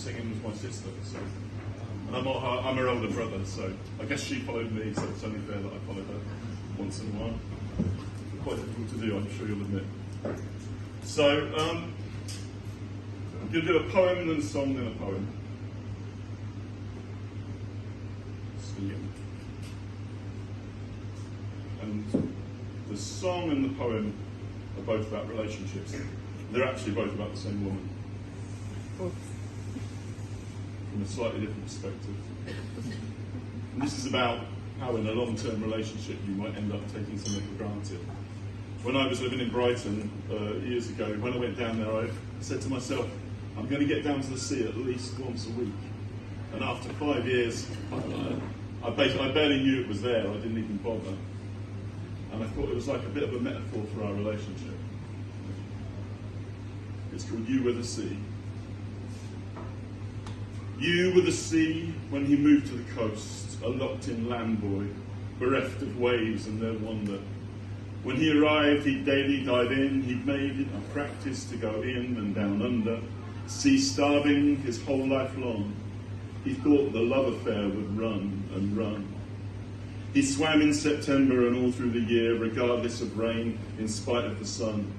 singing was my sister, so, and I'm her older brother, so I guess she followed me, so it's only fair that I followed her once in a while. Quite difficult to do, I'm sure you'll admit. So, I'm going to do a poem, then a song, then a poem. And the song and the poem are both about relationships. They're actually both about the same woman. From a slightly different perspective. And this is about how in a long-term relationship you might end up taking something for granted. When I was living in Brighton years ago, when I went down there, I said to myself, I'm going to get down to the sea at least once a week. And after 5 years, I barely knew it was there. I didn't even bother. And I thought it was like a bit of a metaphor for our relationship. It's called You Were the Sea. You were the sea when he moved to the coast, a locked-in land boy, bereft of waves and their wonder. When he arrived, he'd daily dive in, he'd made it a practice to go in and down under, sea starving his whole life long. He thought the love affair would run and run. He swam in September and all through the year, regardless of rain, in spite of the sun.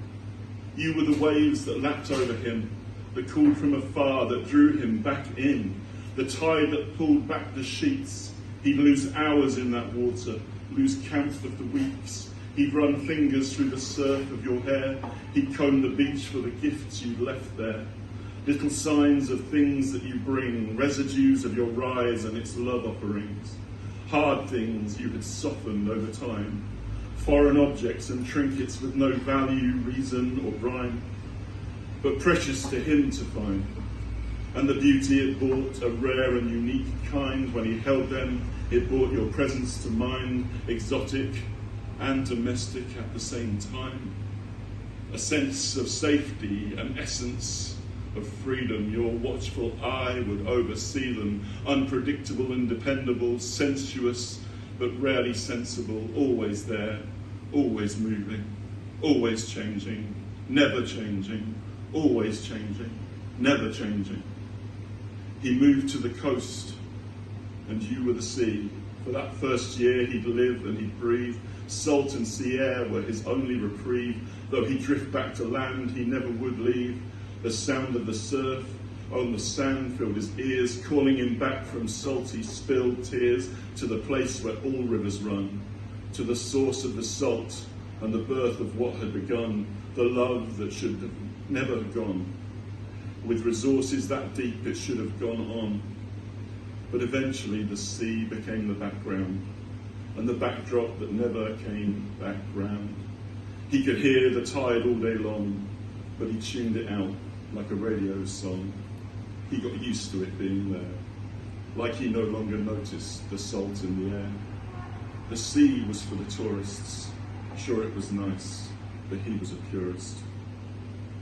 You were the waves that lapped over him, that called from afar, that drew him back in, the tide that pulled back the sheets. He'd lose hours in that water, lose count of the weeks. He'd run fingers through the surf of your hair. He'd comb the beach for the gifts you'd left there. Little signs of things that you bring, residues of your rise and its love offerings. Hard things you had softened over time. Foreign objects and trinkets with no value, reason or rhyme, but precious to him to find. And the beauty it brought, a rare and unique kind. When he held them, it brought your presence to mind, exotic and domestic at the same time. A sense of safety, an essence of freedom. Your watchful eye would oversee them, unpredictable and dependable, sensuous but rarely sensible, always there, always moving, always changing, never changing, always changing, never changing. He moved to the coast and you were the sea. For that first year he'd live and he'd breathe. Salt and sea air were his only reprieve. Though he'd drift back to land, he never would leave. The sound of the surf on the sand filled his ears, calling him back from salty spilled tears to the place where all rivers run, to the source of the salt and the birth of what had begun, the love that should have never gone. With resources that deep, it should have gone on. But eventually the sea became the background, and the backdrop that never came back round. He could hear the tide all day long, but he tuned it out like a radio song. He got used to it being there, like he no longer noticed the salt in the air. The sea was for the tourists. Sure, it was nice, but he was a purist.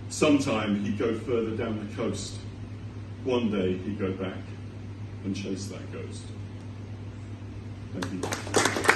Sometime he'd go further down the coast. One day he'd go back and chase that ghost. Thank you.